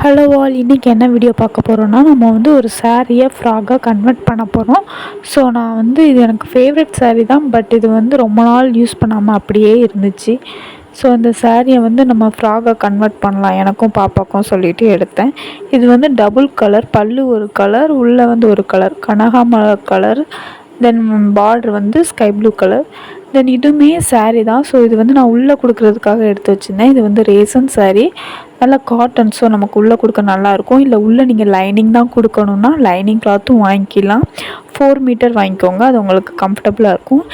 Hello all, இன்றைக்கி என்ன video பார்க்க போகிறோன்னா நம்ம வந்து ஒரு சாரியை ஃப்ராகாக கன்வெர்ட் பண்ண போகிறோம். ஸோ நான் வந்து இது எனக்கு ஃபேவரட் சாரீ தான், பட் இது வந்து ரொம்ப நாள் யூஸ் பண்ணாமல் அப்படியே இருந்துச்சு. ஸோ அந்த சாரியை வந்து நம்ம ஃப்ராகாக கன்வெர்ட் பண்ணலாம் எனக்கும் பாப்பாக்கும் சொல்லிட்டு எடுத்தேன். இது வந்து டபுள் கலர், பல்லு ஒரு கலர், உள்ளே வந்து ஒரு கலர் கனகாமரம் கலர், தென் பார்டர் வந்து ஸ்கை ப்ளூ கலர், தென் இதுவுமே சாரீ தான். ஸோ இது வந்து நான் உள்ளே கொடுக்குறதுக்காக எடுத்து வச்சுருந்தேன். இது வந்து ரேசன் சாரீ, நல்லா காட்டன். ஸோ நமக்கு உள்ளே கொடுக்க நல்லாயிருக்கும். இல்லை உள்ளே நீங்கள் லைனிங் தான் கொடுக்கணுன்னா லைனிங் கிளாத்தும் வாங்கிக்கலாம். 4 மீட்டர் வாங்கிக்கோங்க, அது உங்களுக்கு கம்ஃபர்டபுளாக இருக்கும்.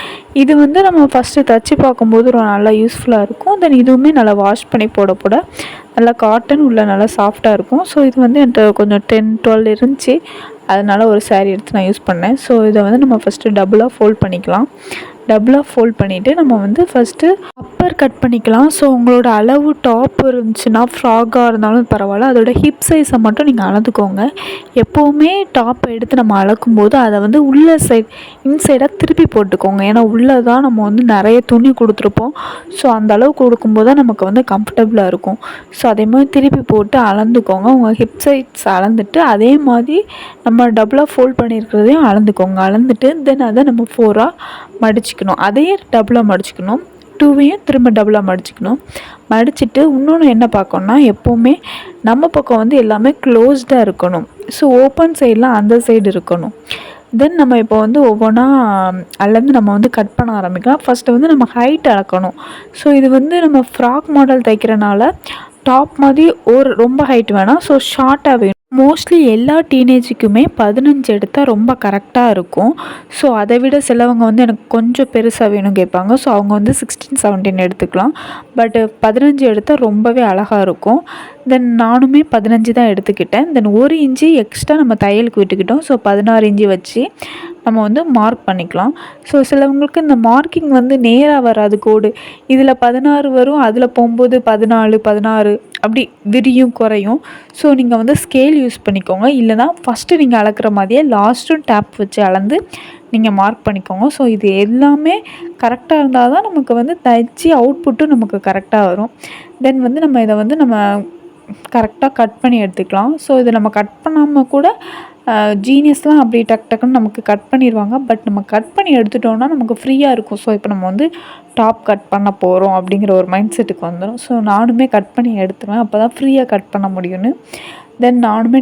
இது வந்து நம்ம ஃபஸ்ட்டு தைச்சி பார்க்கும்போது ஒரு நல்லா யூஸ்ஃபுல்லாக இருக்கும். தென் இதுவுமே நல்லா வாஷ் பண்ணி போட போட நல்லா காட்டன், உள்ள நல்லா சாஃப்டாக இருக்கும். ஸோ இது வந்து என்கிட்ட கொஞ்சம் 10-12 இருந்துச்சு, அதனால் ஒரு சாரீ எடுத்து நான் யூஸ் பண்ணேன். ஸோ இதை வந்து நம்ம ஃபஸ்ட்டு டபுளாக ஃபோல்ட் பண்ணிக்கலாம். டபுளாக ஃபோல்ட் பண்ணிவிட்டு நம்ம வந்து ஃபஸ்ட்டு அப்பர் கட் பண்ணிக்கலாம். ஸோ உங்களோட அளவு டாப் இருந்துச்சுன்னா, ஃப்ராகாக இருந்தாலும் பரவாயில்ல, அதோட ஹிப் சைஸை மட்டும் நீங்கள் அளந்துக்கோங்க. எப்போவுமே டாப்பை எடுத்து நம்ம அளக்கும்போது அதை வந்து உள்ள இன்சைடாக திருப்பி போட்டுக்கோங்க. ஏன்னா உள்ளே தான் நம்ம வந்து நிறைய துணி கொடுத்துருப்போம். ஸோ அந்த அளவு கொடுக்கும்போது தான் நமக்கு வந்து கம்ஃபர்டபுளாக இருக்கும். ஸோ அதே மாதிரி திருப்பி போட்டு அளந்துக்கோங்க. உங்கள் ஹிப் சைஸ் அளந்துட்டு அதே மாதிரி நம்ம டபுளாக ஃபோல்ட் பண்ணியிருக்கிறதையும் அளந்துக்கோங்க. அளந்துட்டு தென் அதை நம்ம 4ஆக மடிச்சுக்கணும். அதையே டபுளாக மடிச்சுக்கணும். 2வையும் திரும்ப டபுளாக மடிச்சுக்கணும். மடிச்சுட்டு இன்னொன்று என்ன பார்க்கணுன்னா, எப்போவுமே நம்ம பக்கம் வந்து எல்லாமே க்ளோஸ்டாக இருக்கணும். ஸோ ஓப்பன் சைடெலாம் அந்த சைடு இருக்கணும். தென் நம்ம இப்போ வந்து ஒவ்வொன்றா அதுலேருந்து நம்ம வந்து கட் பண்ண ஆரம்பிக்கலாம். ஃபஸ்ட்டு வந்து நம்ம ஹைட் அளக்கணும். ஸோ இது வந்து நம்ம ஃப்ராக் மாடல் தைக்கிறனால டாப் மாதிரி ரொம்ப ஹைட் வேணாம். ஸோ ஷார்ட்டாக வேணும். மோஸ்ட்லி எல்லா டீனேஜுக்குமே 15 எடுத்தால் ரொம்ப கரெக்டாக இருக்கும். ஸோ அதை விட சிலவங்க வந்து எனக்கு கொஞ்சம் பெருசாக வேணும் கேட்பாங்க. ஸோ அவங்க வந்து 16-17 எடுத்துக்கலாம். பட் 15 எடுத்தால் ரொம்பவே அழகாக இருக்கும். தென் நானுமே 15 தான் எடுத்துக்கிட்டேன். தென் 1 இன்ச்சு எக்ஸ்ட்ரா நம்ம தையலுக்கு விட்டுக்கிட்டோம். ஸோ 16 இன்ச்சு வச்சு நம்ம வந்து மார்க் பண்ணிக்கலாம். ஸோ சிலவங்களுக்கு இந்த மார்க்கிங் வந்து நேராக வராது கோடு. இதில் 16 வரும், அதில் போகும்போது 14, 16 அப்படி விரியும் குறையும். ஸோ நீங்கள் வந்து ஸ்கேல் யூஸ் பண்ணிக்கோங்க. இல்லைனா ஃபஸ்ட்டு நீங்கள் அளக்குற மாதிரியே லாஸ்ட்டும் டேப் வச்சு அளந்து நீங்கள் மார்க் பண்ணிக்கோங்க. ஸோ இது எல்லாமே கரெக்டாக இருந்தால் தான் நமக்கு வந்து தைச்சி அவுட்புட்டும் நமக்கு கரெக்டாக வரும். தென் வந்து நம்ம இதை வந்து நம்ம கரெக்டாக கட் பண்ணி எடுத்துக்கலாம். ஸோ இதை நம்ம கட் பண்ணாமல் கூட ஜீனியஸ்லாம் அப்படி டக்குன்னு நமக்கு கட் பண்ணிடுவாங்க. பட் நம்ம கட் பண்ணி எடுத்துட்டோம்னா நமக்கு ஃப்ரீயாக இருக்கும். ஸோ இப்போ நம்ம வந்து டாப் கட் பண்ண போகிறோம் அப்படிங்கிற ஒரு மைண்ட் செட்டுக்கு வந்துடும். ஸோ நானுமே கட் பண்ணி எடுத்துருவேன், அப்போ தான் ஃப்ரீயாக கட் பண்ண முடியும்னு. தென் நானுமே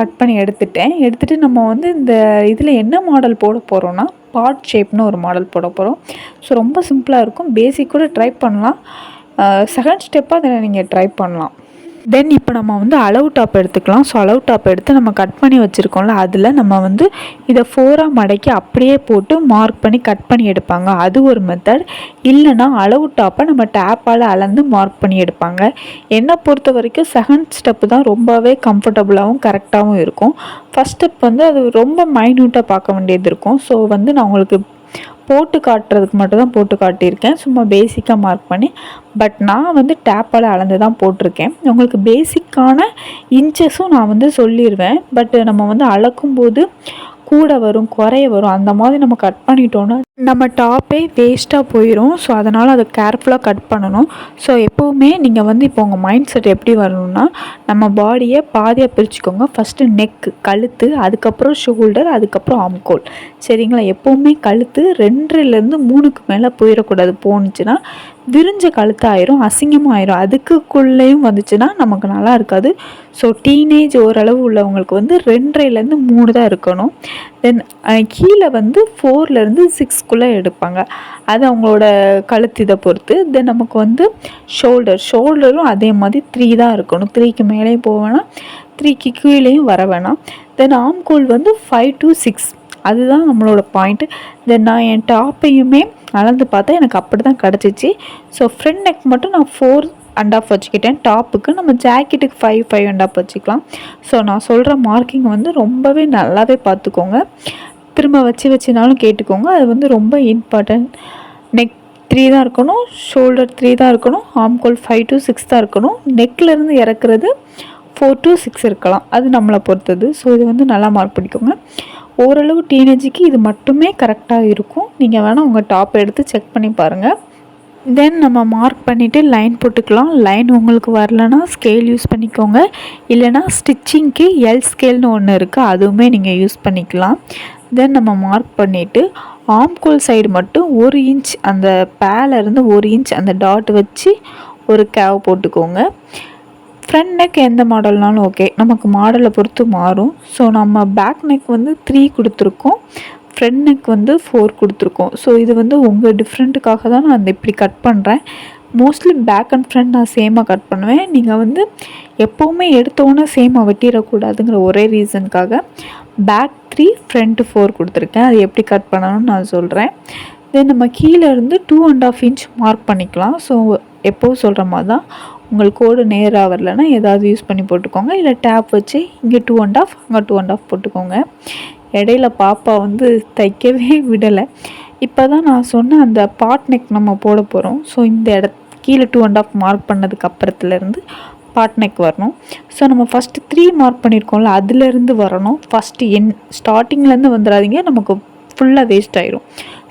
கட் பண்ணி எடுத்துகிட்டு நம்ம வந்து இந்த இதில் என்ன மாடல் போட போகிறோன்னா, பாட் ஷேப்னு ஒரு மாடல் போட போகிறோம். ஸோ ரொம்ப சிம்பிளாக இருக்கும். பேசிக் கூட ட்ரை பண்ணலாம். செகண்ட் ஸ்டெப்பாக அதை நீங்கள் ட்ரை பண்ணலாம். தென் இப்போ நம்ம வந்து அளவு டாப் எடுத்துக்கலாம். ஸோ அளவு டாப் எடுத்து நம்ம கட் பண்ணி வச்சுருக்கோம்ல, அதில் நம்ம வந்து இதை 4ஆக மடக்கி அப்படியே போட்டு மார்க் பண்ணி கட் பண்ணி எடுப்பாங்க. அது ஒரு மெத்தட். இல்லைனா அளவு டாப்பை நம்ம டேப்பால் அளந்து மார்க் பண்ணி எடுப்பாங்க. என்னை பொறுத்த வரைக்கும் செகண்ட் ஸ்டெப்பு தான் ரொம்பவே கம்ஃபர்டபுளாகவும் கரெக்டாகவும் இருக்கும். ஃபஸ்ட் ஸ்டெப் வந்து அது ரொம்ப மைன்யூட்டாக பார்க்க வேண்டியது இருக்கும். ஸோ வந்து நான் உங்களுக்கு போட்டு காட்டுறதுக்கு மட்டும் தான் போட்டு காட்டியிருக்கேன், சும்மா பேசிக்காக மார்க் பண்ணி. பட் நான் வந்து டேப்பால் அளந்து தான் போட்டிருக்கேன். உங்களுக்கு பேசிக்கான இன்ச்சஸும் நான் வந்து சொல்லிடுவேன். பட் நம்ம வந்து அளக்கும்போது கூட வரும், குறைய வரும். அந்த மாதிரி நம்ம கட் பண்ணிட்டோன்னா நம்ம டாப்பே வேஸ்ட்டாக போயிடும். ஸோ அதனால் அதை கேர்ஃபுல்லாக கட் பண்ணணும். ஸோ எப்போவுமே நீங்கள் வந்து இப்போ உங்கள் மைண்ட் செட் எப்படி வரணும்னா, நம்ம பாடியை பாதியாக பிரிச்சுக்கோங்க. ஃபஸ்ட்டு நெக்கு, கழுத்து, அதுக்கப்புறம் ஷோல்டர், அதுக்கப்புறம் ஆம்கோல். சரிங்களா? எப்போவுமே கழுத்து 2லேருந்து 3க்கு மேலே போயிடக்கூடாது. போணுச்சுன்னா விரிஞ்ச கழுத்தாயிரும், அசிங்கமாயிரும். அதுக்குள்ளேயும் வந்துச்சுன்னா நமக்கு நல்லா இருக்காது. ஸோ டீனேஜ் ஓரளவு உள்ளவங்களுக்கு வந்து 2.5லேருந்து 3 தான் இருக்கணும். தென் கீழே வந்து 4லேருந்து 6க்குள்ளே எடுப்பாங்க. அது அவங்களோட கழுத்து இதை பொறுத்து. தென் நமக்கு வந்து ஷோல்டரும் அதே மாதிரி 3 தான் இருக்கணும். 3க்கு மேலேயும் போக வேணாம், 3க்கு கீழேயும் வர வேணாம். தென் ஆம்கோல் வந்து 5 to 6, அதுதான் நம்மளோட பாயிண்ட்டு. தென் நான் என் டாப்பையுமே அளந்து பார்த்தா எனக்கு அப்படி தான் கிடச்சிச்சு. ஸோ ஃப்ரண்ட் நெக் மட்டும் நான் 4.5 வச்சுக்கிட்டேன். டாப்புக்கு நம்ம ஜாக்கெட்டுக்கு 5.5 வச்சுக்கலாம். ஸோ நான் சொல்கிற மார்க்கிங் வந்து ரொம்பவே நல்லாவே பார்த்துக்கோங்க. திரும்ப வச்சுனாலும் கேட்டுக்கோங்க. அது வந்து ரொம்ப இம்பார்ட்டன்ட். நெக் 3 தான் இருக்கணும், ஷோல்டர் 3 தான் இருக்கணும், ஆம்கோல் 5 to 6 தான் இருக்கணும். நெக்லேருந்து இறக்குறது 4 to 6 இருக்கலாம், அது நம்மளை பொறுத்தது. ஸோ இது வந்து நல்லா மார்க் பண்ணிக்கோங்க. ஓரளவு டீனேஜுக்கு இது மட்டுமே கரெக்டாக இருக்கும். நீங்கள் வேணால் உங்கள் டாப் எடுத்து செக் பண்ணி பாருங்கள். தென் நம்ம மார்க் பண்ணிவிட்டு லைன் போட்டுக்கலாம். லைன் உங்களுக்கு வரலன்னா ஸ்கேல் யூஸ் பண்ணிக்கோங்க, இல்லைனா ஸ்டிச்சிங்க்கு எல் ஸ்கேல்னு ஒன்று இருக்குது, அதுவுமே நீங்கள் யூஸ் பண்ணிக்கலாம். தென் நம்ம மார்க் பண்ணிவிட்டு ஆம்கோல் சைடு மட்டும் 1 இன்ச் அந்த பேலேருந்து 1 இன்ச் அந்த டாட் வச்சு ஒரு கேவ் போட்டுக்கோங்க. ஃப்ரண்ட் நெக் எந்த மாடல்னாலும் ஓகே, நமக்கு மாடலை பொறுத்து மாறும். ஸோ நம்ம பேக் நெக் வந்து 3 கொடுத்துருக்கோம், ஃப்ரண்ட் நெக் வந்து 4 கொடுத்துருக்கோம். ஸோ இது வந்து உங்கள் டிஃப்ரெண்ட்டுக்காக தான் நான் இப்படி கட் பண்ணுறேன். மோஸ்ட்லி பேக் அண்ட் ஃப்ரண்ட் நான் சேமாக கட் பண்ணுவேன். நீங்கள் வந்து எப்போவுமே எடுத்தோன்னே சேமாக வெட்டிடக்கூடாதுங்கிற ஒரே ரீசனுக்காக பேக் 3 ஃப்ரண்ட்டு 4 கொடுத்துருக்கேன். அது எப்படி கட் பண்ணணும்னு நான் சொல்கிறேன். தென் நம்ம கீழே இருந்து 2.5 இன்ச் மார்க் பண்ணிக்கலாம். ஸோ எப்போவும் சொல்கிற மாதிரி தான், உங்களுக்கு கோடு நேராக வரலன்னா ஏதாவது யூஸ் பண்ணி போட்டுக்கோங்க, இல்லை டேப் வச்சு இங்கே 2.5 அங்கே 2.5 போட்டுக்கோங்க. இடையில பாப்பா வந்து தைக்கவே விடலை. இப்போ தான் நான் சொன்ன அந்த பாட் நெக் நம்ம போட போகிறோம். ஸோ இந்த கீழே 2.5 மார்க் பண்ணதுக்கு அப்புறத்துலேருந்து பாட் நெக் வரணும். ஸோ நம்ம ஃபஸ்ட்டு 3 மார்க் பண்ணியிருக்கோம்ல, அதுலேருந்து வரணும். ஃபஸ்ட்டு ஸ்டார்டிங்லேருந்து வந்துடாதீங்க, நமக்கு ஃபுல்லாக வேஸ்ட் ஆயிரும்.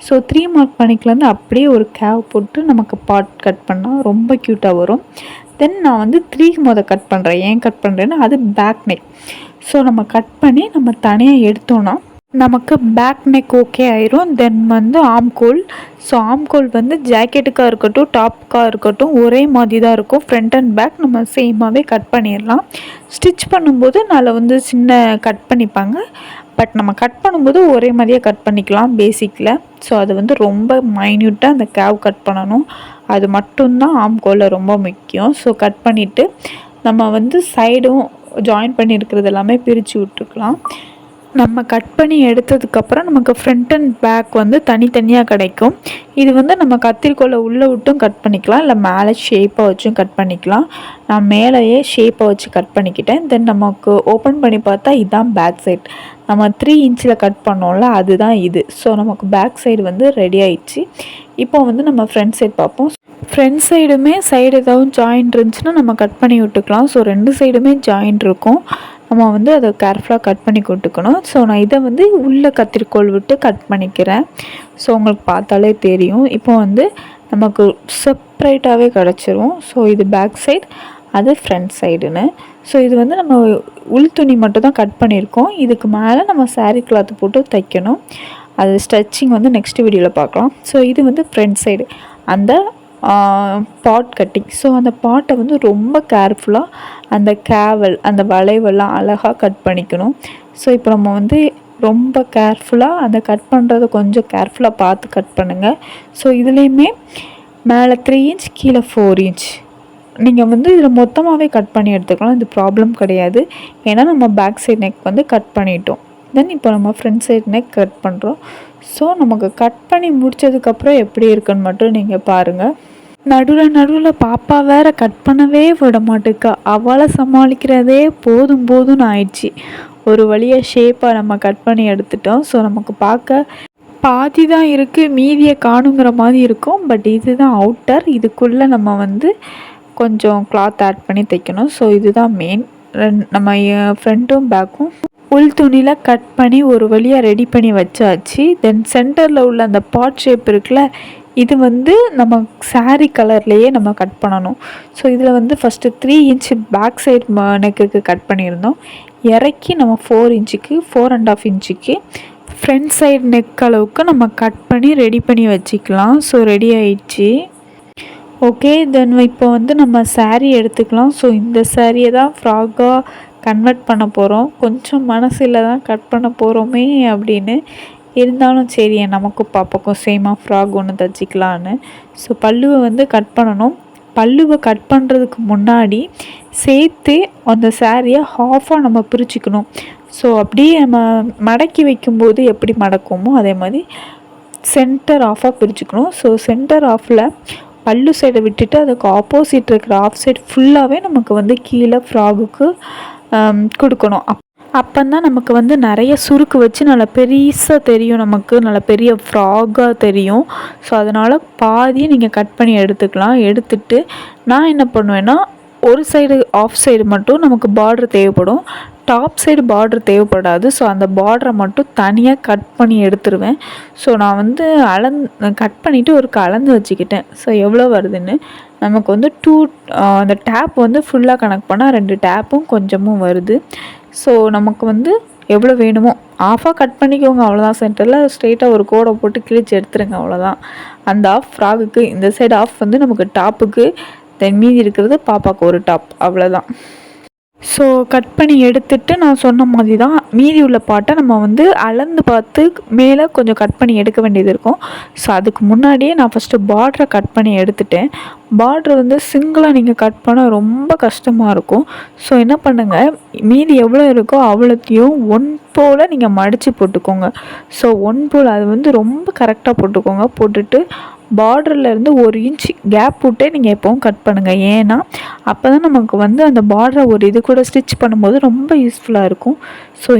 ஸோ 3 மார்க் பண்ணிக்கலேருந்து அப்படியே ஒரு கேவ் போட்டு நமக்கு பாட் கட் பண்ணால் ரொம்ப க்யூட்டாக வரும். தென் நான் வந்து 3 கட் பண்ணுறேன். ஏன் கட் பண்ணுறேன்னா அது பேக் நெக். ஸோ நம்ம கட் பண்ணி நம்ம தனியாக எடுத்தோன்னா நமக்கு பேக் நெக் ஓகே ஆயிரும். தென் வந்து ஆம்கோல். ஸோ ஆம்கோல் வந்து ஜாக்கெட்டுக்காக இருக்கட்டும், டாப்புக்காக இருக்கட்டும் ஒரே மாதிரி தான் இருக்கும். ஃப்ரண்ட் அண்ட் பேக் நம்ம சேமாகவே கட் பண்ணிடலாம். ஸ்டிச் பண்ணும்போது அதில் வந்து சின்ன கட் பண்ணிப்பாங்க, பட் நம்ம கட் பண்ணும்போது ஒரே மாதிரியே கட் பண்ணிக்கலாம் பேசிக்கில். ஸோ அது வந்து ரொம்ப மைன்யூட்டாக அந்த கேவ் கட் பண்ணணும், அது மட்டும்தான் ஆம்கோலில் ரொம்ப முக்கியம். ஸோ கட் பண்ணிவிட்டு நம்ம வந்து சைடும் ஜாயின் பண்ணியிருக்கிறது எல்லாமே பிரித்து விட்டுருக்கலாம். நம்ம கட் பண்ணி எடுத்ததுக்கப்புறம் நமக்கு ஃப்ரண்ட் அண்ட் பேக் வந்து தனித்தனியாக கிடைக்கும். இது வந்து நம்ம கத்திரிக்கோலை உள்ளே விட்டும் கட் பண்ணிக்கலாம், இல்லை மேலே ஷேப்பாக வச்சும் கட் பண்ணிக்கலாம். நான் மேலேயே ஷேப்பை வச்சு கட் பண்ணிக்கிட்டேன். தென் நமக்கு ஓப்பன் பண்ணி பார்த்தா இதுதான் பேக் சைட். நம்ம 3 இன்ச்சில் கட் பண்ணோம்ல, அதுதான் இது. ஸோ நமக்கு பேக் சைடு வந்து ரெடி ஆயிடுச்சு. இப்போ வந்து நம்ம ஃப்ரண்ட் சைடு பார்ப்போம். ஃப்ரண்ட் சைடுமே சைடு ஏதாவது ஜாயிண்ட் இருந்துச்சுன்னா நம்ம கட் பண்ணி விட்டுக்கலாம். ஸோ 2 சைடுமே ஜாயிண்ட் இருக்கும், நம்ம வந்து அதை கேர்ஃபுல்லாக கட் பண்ணி கொடுத்துக்கணும். ஸோ நான் இதை வந்து உள்ளே கத்திரிக்கோள் விட்டு கட் பண்ணிக்கிறேன். ஸோ உங்களுக்கு பார்த்தாலே தெரியும், இப்போ வந்து நமக்கு செப்ரேட்டாகவே கிடச்சிரும். ஸோ இது பேக் சைடு, அது ஃப்ரண்ட் சைடுன்னு. ஸோ இது வந்து நம்ம உள் துணி மட்டும் தான் கட் பண்ணியிருக்கோம். இதுக்கு மேலே நம்ம சாரீ கிளாத் போட்டு தைக்கணும். அது ஸ்டிச்சிங் வந்து நெக்ஸ்ட் வீடியோவில் பார்க்கலாம். ஸோ இது வந்து ஃப்ரண்ட் சைடு அந்த பாட் கட்டிங். ஸோ அந்த பாட்டை வந்து ரொம்ப கேர்ஃபுல்லாக அந்த கேவல் அந்த வளைவெல்லாம் அழகாக கட் பண்ணிக்கணும். ஸோ இப்போ நம்ம வந்து ரொம்ப கேர்ஃபுல்லாக அந்த கட் பண்ணுறத கொஞ்சம் கேர்ஃபுல்லாக பார்த்து கட் பண்ணுங்கள். ஸோ இதுலேயுமே மேலே 3 இன்ச் கீழே 4 இன்ச் நீங்கள் வந்து இதில் மொத்தமாகவே கட் பண்ணி எடுத்துக்கலாம், இது ப்ராப்ளம் கிடையாது. ஏன்னா நம்ம பேக் சைட் நெக் வந்து கட் பண்ணிட்டோம். தென் இப்போ நம்ம ஃப்ரண்ட் சைட் நெக் கட் பண்ணுறோம். ஸோ நமக்கு கட் பண்ணி முடித்ததுக்கப்புறம் எப்படி இருக்குன்னு மட்டும் நீங்கள் பாருங்கள். நடுவில் பாப்பா வேறு கட் பண்ணவே விட மாட்டேக்கா, அவளை சமாளிக்கிறதே போதும் போதும்னு ஆயிடுச்சு. ஒரு வழியாக ஷேப்பாக நம்ம கட் பண்ணி எடுத்துட்டோம். ஸோ நமக்கு பார்க்க பாதி தான் இருக்குது, மீதியை காணுங்கிற மாதிரி இருக்கும். பட் இதுதான் அவுட்டர், இதுக்குள்ளே நம்ம வந்து கொஞ்சம் கிளாத் ஆட் பண்ணி தைக்கணும். ஸோ இதுதான் மெயின். நம்ம ஃப்ரண்ட்டும் பேக்கும் உள் துணியில் கட் பண்ணி ஒரு வழியாக ரெடி பண்ணி வச்சாச்சு. தென் சென்டரில் உள்ள அந்த பாட் ஷேப் இருக்குல்ல, இது வந்து நம்ம சாரீ கலர்லேயே நம்ம கட் பண்ணணும். ஸோ இதில் வந்து ஃபஸ்ட்டு 3 இன்ச் பேக் சைட் நெக்குக்கு கட் பண்ணியிருந்தோம். இறக்கி நம்ம 4 இன்ச்சுக்கு 4.5 இன்ச்சுக்கு ஃப்ரண்ட் சைடு நெக் அளவுக்கு நம்ம கட் பண்ணி ரெடி பண்ணி வச்சுக்கலாம். ஸோ ரெடி ஆயிடுச்சு. ஓகே, தென் இப்போ வந்து நம்ம சாரீ எடுத்துக்கலாம். ஸோ இந்த சாரியை தான் ஃப்ராக்காக கன்வெர்ட் பண்ண போகிறோம். கொஞ்சம் மனசில் தான் கட் பண்ண போகிறோமே அப்படின்னு, இருந்தாலும் சரி நமக்கும் பாப்பாக்கும் சேமாக ஃப்ராக் ஒன்று தைச்சிக்கலான்னு. ஸோ பல்லுவை வந்து கட் பண்ணணும். பல்லுவை கட் பண்ணுறதுக்கு முன்னாடி சேர்த்து அந்த சாரியை ஹாஃபாக நம்ம பிரிச்சுக்கணும். ஸோ அப்படியே நம்ம மடக்கி வைக்கும்போது எப்படி மடக்குமோ அதே மாதிரி சென்டர் ஆஃபாக பிரிச்சுக்கணும். ஸோ சென்டர் ஆஃபில் பல்லு சைடை விட்டுட்டு அதுக்கு ஆப்போசிட் இருக்கிற ஆஃப் சைட் ஃபுல்லாகவே நமக்கு வந்து கீழே ஃப்ராகுக்கு கொடுக்கணும். அப்போந்தான் நமக்கு வந்து நிறைய சுருக்கு வச்சு நல்லா பெருசாக தெரியும், நமக்கு நல்ல பெரிய ஃப்ராகாக தெரியும். ஸோ அதனால் பாதியை நீங்கள் கட் பண்ணி எடுத்துக்கலாம். எடுத்துட்டு நான் என்ன பண்ணுவேன்னா ஒரு சைடு ஆஃப் சைடு மட்டும் நமக்கு பார்டர் தேவைப்படும், டாப் சைடு பார்டர் தேவைப்படாது. ஸோ அந்த பார்டரை மட்டும் தனியாக கட் பண்ணி எடுத்துருவேன். ஸோ நான் வந்து கட் பண்ணிவிட்டு ஒரு கலந்து வச்சுக்கிட்டேன். ஸோ எவ்வளோ வருதுன்னு நமக்கு வந்து அந்த டேப் வந்து ஃபுல்லாக கனெக்ட் பண்ணால் 2 டேப்பும் கொஞ்சமும் வருது. ஸோ நமக்கு வந்து எவ்வளோ வேணுமோ ஆஃபாக கட் பண்ணிக்கோங்க, அவ்வளோதான். சென்டரில் ஸ்ட்ரெயிட்டாக ஒரு கோடை போட்டு கிழிச்சு எடுத்துருங்க, அவ்வளோதான். அந்த ஆஃப் ஃப்ராகுக்கு இந்த சைடு ஆஃப் வந்து நமக்கு டாப்புக்கு, தென் மீதி இருக்கிறது பாப்பாவுக்கு ஒரு டாப், அவ்வளோதான். ஸோ கட் பண்ணி எடுத்துட்டு நான் சொன்ன மாதிரி தான் மீதி உள்ள பாட்டை நம்ம வந்து அளந்து பார்த்து மேலே கொஞ்சம் கட் பண்ணி எடுக்க வேண்டியது இருக்கும். ஸோ அதுக்கு முன்னாடியே நான் ஃபஸ்ட்டு பார்டரை கட் பண்ணி எடுத்துட்டேன். பார்ட்ரு வந்து சிங்கிளாக நீங்கள் கட் பண்ண ரொம்ப கஷ்டமாக இருக்கும். ஸோ என்ன பண்ணுங்கள், மீதி எவ்வளோ இருக்கோ அவ்வளோத்தையும் ஒன் போல் நீங்கள் மடித்து போட்டுக்கோங்க. ஸோ ஒன் போல் அது வந்து ரொம்ப கரெக்டாக போட்டுக்கோங்க. போட்டுட்டு பார்டர்லேருந்து 1 இன்ச் கேப் விட்டே நீங்கள் எப்போவும் கட் பண்ணுங்கள். ஏன்னா அப்போ தான் நமக்கு வந்து அந்த பார்டரை ஒரு இது கூட ஸ்டிச் பண்ணும்போது ரொம்ப யூஸ்ஃபுல்லாக இருக்கும். ஸோ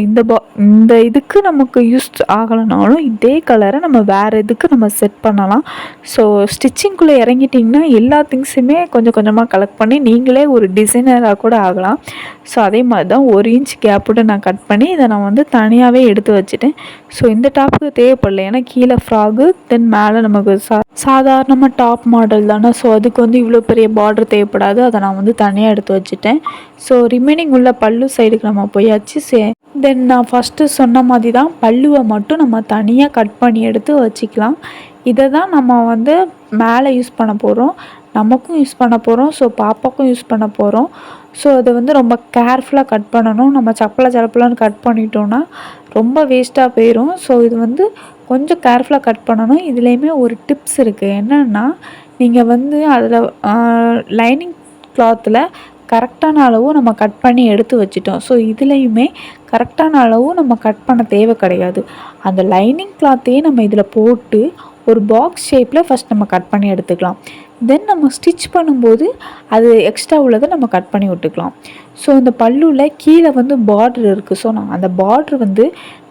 இந்த இதுக்கு நமக்கு யூஸ் ஆகலைனாலும் இதே கலரை நம்ம வேறு இதுக்கு நம்ம செட் பண்ணலாம். ஸோ ஸ்டிச்சிங்குள்ளே இறங்கிட்டிங்கன்னா எல்லா திங்ஸுமே கொஞ்சம் கொஞ்சமாக கலெக்ட் பண்ணி நீங்களே ஒரு டிசைனராக கூட ஆகலாம். ஸோ அதே மாதிரி தான் 1 இன்ச் கேப் விட்டு நான் கட் பண்ணி இதை நான் வந்து தனியாகவே எடுத்து வச்சுட்டேன். ஸோ இந்த டாப்புக்கு தேவைப்படல, ஏன்னா கீழே ஃப்ராகு, தென் மேலே நமக்கு சாதாரணமாக டாப் மாடல் தானே. ஸோ அதுக்கு வந்து இவ்வளோ பெரிய பார்டர் தேவைப்படாது. அதை நான் வந்து தனியாக எடுத்து வச்சுட்டேன். ஸோ ரிமைனிங் உள்ள பல்லு சைடுக்கு நம்ம போயாச்சு. தென் நான் ஃபஸ்ட்டு சொன்ன மாதிரி தான் பல்லுவை மட்டும் நம்ம தனியாக கட் பண்ணி எடுத்து வச்சுக்கலாம். இதை தான் நம்ம வந்து மேலே யூஸ் பண்ண போகிறோம், நமக்கும் யூஸ் பண்ண போகிறோம், ஸோ பாப்பாவுக்கும் யூஸ் பண்ண போகிறோம். ஸோ அதை வந்து ரொம்ப கேர்ஃபுல்லாக கட் பண்ணணும். நம்ம சப்பலான்னு கட் பண்ணிட்டோன்னா ரொம்ப வேஸ்ட்டாக போயிடும். ஸோ இது வந்து கொஞ்சம் கேர்ஃபுல்லாக கட் பண்ணணும். இதுலேயுமே ஒரு டிப்ஸ் இருக்குது. என்னென்னா, நீங்கள் வந்து அதில் லைனிங் கிளாத்தில் கரெக்டான அளவு நம்ம கட் பண்ணி எடுத்து வச்சிட்டோம். ஸோ இதுலேயுமே கரெக்டான அளவு நம்ம கட் பண்ண தேவை கிடையாது. அந்த லைனிங் கிளாத்தையே நம்ம இதில் போட்டு ஒரு பாக்ஸ் ஷேப்பில் ஃபஸ்ட் நம்ம கட் பண்ணி எடுத்துக்கலாம். தென் நம்ம ஸ்டிச் பண்ணும்போது அது எக்ஸ்ட்ரா உள்ளதை நம்ம கட் பண்ணி விட்டுக்கலாம். ஸோ இந்த பல்லுவில் கீழே வந்து பார்ட்ரு இருக்குது. ஸோ நான் அந்த பார்ட்ரு வந்து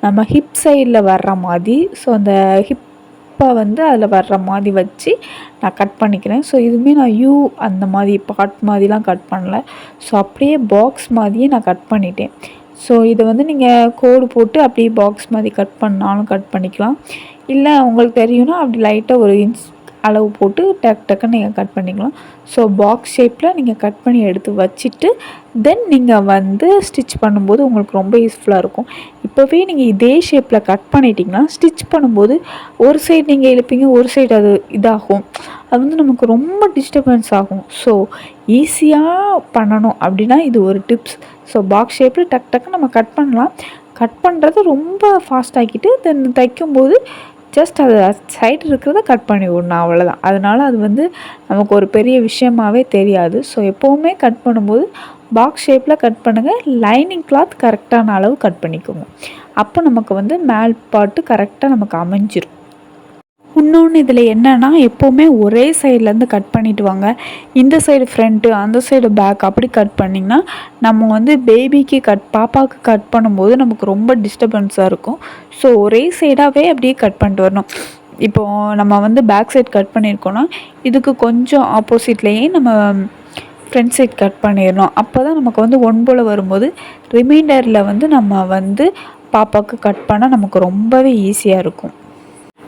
நம்ம ஹிப் சைடில் வர்ற மாதிரி, ஸோ அந்த ஹிப்பை வந்து அதில் வர்ற மாதிரி வச்சு நான் கட் பண்ணிக்கிறேன். ஸோ இதுவுமே நான் அந்த மாதிரி பார்ட் மாதிரிலாம் கட் பண்ணல. ஸோ அப்படியே பாக்ஸ் மாதிரியே நான் கட் பண்ணிட்டேன். ஸோ இதை வந்து நீங்கள் கோடு போட்டு அப்படியே பாக்ஸ் மாதிரி கட் பண்ணாலும் கட் பண்ணிக்கலாம். இல்லை உங்களுக்கு தெரியும்னா அப்படி லைட்டாக 1 இன்ச் அளவு போட்டு டக்குன்னு நீங்கள் கட் பண்ணிக்கலாம். ஸோ பாக்ஸ் ஷேப்பில் நீங்கள் கட் பண்ணி எடுத்து வச்சுட்டு தென் நீங்கள் வந்து ஸ்டிச் பண்ணும்போது உங்களுக்கு ரொம்ப யூஸ்ஃபுல்லாக இருக்கும். இப்போவே நீங்கள் இதே ஷேப்பில் கட் பண்ணிட்டீங்கன்னா ஸ்டிச் பண்ணும்போது ஒரு சைடு நீங்கள் இழுப்பீங்க, ஒரு சைடு அது இதாகும். அது வந்து நமக்கு ரொம்ப டிஸ்டர்பன்ஸ் ஆகும். ஸோ ஈஸியாக பண்ணணும் அப்படின்னா இது ஒரு டிப்ஸ். ஸோ பாக்ஸ் ஷேப்பில் டக்குன்னு நம்ம கட் பண்ணலாம். கட் பண்ணுறது ரொம்ப ஃபாஸ்ட் ஆக்கிட்டு தென் தைக்கும்போது ஜஸ்ட் அது சைடு இருக்கிறத கட் பண்ணி விடணும், அவ்வளோதான். அதனால் அது வந்து நமக்கு ஒரு பெரிய விஷயமாகவே தெரியாது. ஸோ எப்போவுமே கட் பண்ணும்போது பாக்ஸ் ஷேப்பில் கட் பண்ணுங்கள். லைனிங் கிளாத் கரெக்டான அளவு கட் பண்ணிக்கோங்க. அப்போ நமக்கு வந்து மேல் பாட்டு கரெக்டாக நமக்கு அமைஞ்சிரும். இன்னொன்று இதில் என்னென்னா, எப்போவுமே ஒரே சைட்லேருந்து கட் பண்ணிவிட்டு வாங்க. இந்த சைடு ஃப்ரண்ட்டு, அந்த சைடு பேக் அப்படி கட் பண்ணிங்கன்னா நம்ம வந்து பாப்பாவுக்கு கட் பண்ணும்போது நமக்கு ரொம்ப டிஸ்டர்பன்ஸாக இருக்கும். ஸோ ஒரே சைடாகவே அப்படியே கட் பண்ணிட்டு வரணும். இப்போது நம்ம வந்து பேக் சைட் கட் பண்ணியிருக்கோன்னா இதுக்கு கொஞ்சம் ஆப்போசிட்லேயே நம்ம ஃப்ரண்ட் சைட் கட் பண்ணிடணும். அப்போ தான் நமக்கு வந்து ஒன் போல் வரும்போது ரிமைண்டரில் வந்து நம்ம வந்து பாப்பாவுக்கு கட் பண்ணால் நமக்கு ரொம்பவே ஈஸியாக இருக்கும்.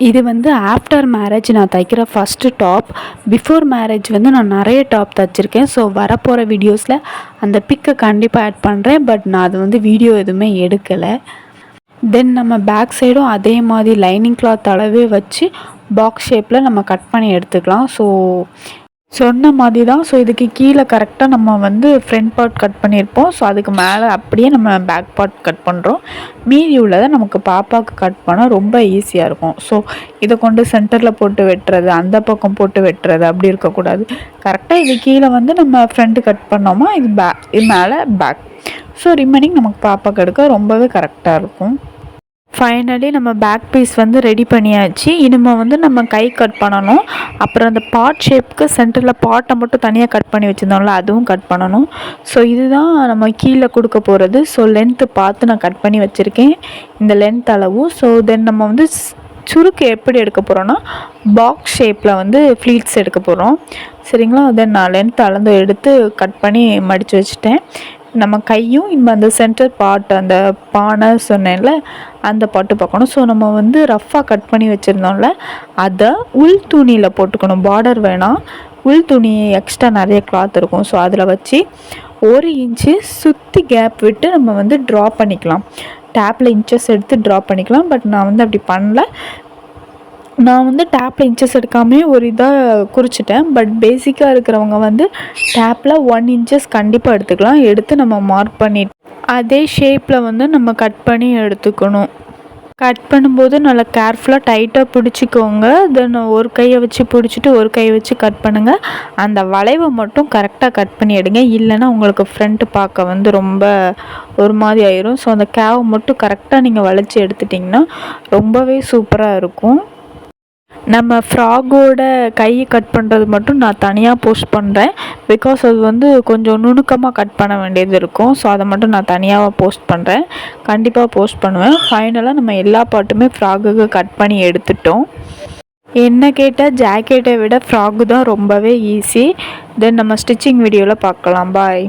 இது வந்து ஆஃப்டர் மேரேஜ் நான் தைக்கிற ஃபஸ்ட்டு டாப். பிஃபோர் மேரேஜ் வந்து நான் நிறைய டாப் தைச்சிருக்கேன். ஸோ வரப்போகிற வீடியோஸில் அந்த பிக்கை கண்டிப்பாக ஆட் பண்ணுறேன். பட் நான் அது வந்து வீடியோ எதுவுமே எடுக்கலை. தென் நம்ம பேக் சைடும் அதே மாதிரி லைனிங் கிளாத் அளவே வச்சு பாக்ஸ் ஷேப்பில் நம்ம கட் பண்ணி எடுத்துக்கலாம். ஸோ சொன்ன மாதிரி தான். ஸோ இதுக்கு கீழே கரெக்டாக நம்ம வந்து ஃப்ரண்ட் பார்ட் கட் பண்ணியிருப்போம். ஸோ அதுக்கு மேலே அப்படியே நம்ம பேக் பார்ட் கட் பண்ணுறோம். மீதி உள்ளதை நமக்கு பாப்பாவுக்கு கட் பண்ண ரொம்ப ஈஸியாக இருக்கும். ஸோ இதை கொண்டு சென்டரில் போட்டு வெட்டுறது, அந்த பக்கம் போட்டு வெட்டுறது அப்படி இருக்கக்கூடாது. கரெக்டாக இது கீழே வந்து நம்ம ஃப்ரண்ட்டு கட் பண்ணோமா, இது மேலே பேக். ஸோ ரிமைனிங் நமக்கு பாப்பாவுக்கு எடுக்க ரொம்பவே கரெக்டாக இருக்கும். ஃபைனலி நம்ம பேக் பீஸ் வந்து ரெடி பண்ணியாச்சு. இனிமேல் வந்து நம்ம கை கட் பண்ணணும். அப்புறம் அந்த பாட் ஷேப்புக்கு சென்டரில் பாட்டை மட்டும் தனியாக கட் பண்ணி வச்சுருந்தோம்ல, அதுவும் கட் பண்ணணும். ஸோ இதுதான் நம்ம கீழே கொடுக்க போகிறது. ஸோ லென்த்து பார்த்து நான் கட் பண்ணி வச்சுருக்கேன், இந்த லென்த் அளவு. ஸோ தென் நம்ம வந்து சுருக்கு எப்படி எடுக்க போகிறோன்னா பாக்ஸ் ஷேப்பில் வந்து ஃப்ளீட்ஸ் எடுக்க போகிறோம். சரிங்களா? தென் நான் லென்த் அளந்து எடுத்து கட் பண்ணி மடித்து வச்சுட்டேன். நம்ம கையும் அந்த சென்டர் பார்ட் அந்த பானை சொன்னேன்ல அந்த பாட்டு பார்க்கணும். ஸோ நம்ம வந்து ரஃப்பாக கட் பண்ணி வச்சுருந்தோம்ல அதை உள் துணியில் போட்டுக்கணும். பார்டர் வேணாம், உள் துணி எக்ஸ்ட்ரா நிறைய கிளாத் இருக்கும். ஸோ அதில் வச்சு 1 இன்ச்சு சுற்றி கேப் விட்டு நம்ம வந்து ட்ரா பண்ணிக்கலாம். டேப்பில் இன்ச்சஸ் எடுத்து ட்ரா பண்ணிக்கலாம். பட் நான் வந்து அப்படி பண்ணல. நான் வந்து டேப்பில் இன்ச்சஸ் எடுக்காமே ஒரு இதாக குறிச்சிட்டேன். பட் பேசிக்காக இருக்கிறவங்க வந்து டேப்பில் 1 இன்ச்சஸ் கண்டிப்பாக எடுத்துக்கலாம். எடுத்து நம்ம மார்க் பண்ணிட்டு அதே ஷேப்பில் வந்து நம்ம கட் பண்ணி எடுத்துக்கணும். கட் பண்ணும்போது நல்லா கேர்ஃபுல்லாக டைட்டாக பிடிச்சிக்கோங்க. தென் ஒரு கையை வச்சு பிடிச்சிட்டு ஒரு கையை வச்சு கட் பண்ணுங்கள். அந்த வளைவை மட்டும் கரெக்டாக கட் பண்ணி எடுங்க. இல்லைன்னா உங்களுக்கு ஃப்ரண்ட்டு பார்க்க வந்து ரொம்ப ஒரு மாதிரி ஆயிரும். ஸோ அந்த கேவை மட்டும் கரெக்டாக நீங்கள் வளைச்சி எடுத்துட்டிங்கன்னா ரொம்பவே சூப்பராக இருக்கும். நம்ம ஃப்ராகோட கையை கட் பண்ணுறது மட்டும் நான் தனியாக போஸ்ட் பண்ணுறேன். பிகாஸ் அது வந்து கொஞ்சம் நுணுக்கமாக கட் பண்ண வேண்டியது இருக்கும். ஸோ அதை மட்டும் நான் தனியாக போஸ்ட் பண்ணுறேன். கண்டிப்பாக போஸ்ட் பண்ணுவேன். ஃபைனலாக நம்ம எல்லா பாட்டுமே ஃப்ராகுக்கு கட் பண்ணி எடுத்துட்டோம். என்ன கேட்டால் ஜாக்கெட்டை விட ஃப்ராகு தான் ரொம்பவே ஈஸி. தென் நம்ம ஸ்டிச்சிங் வீடியோவில் பார்க்கலாம். பாய்.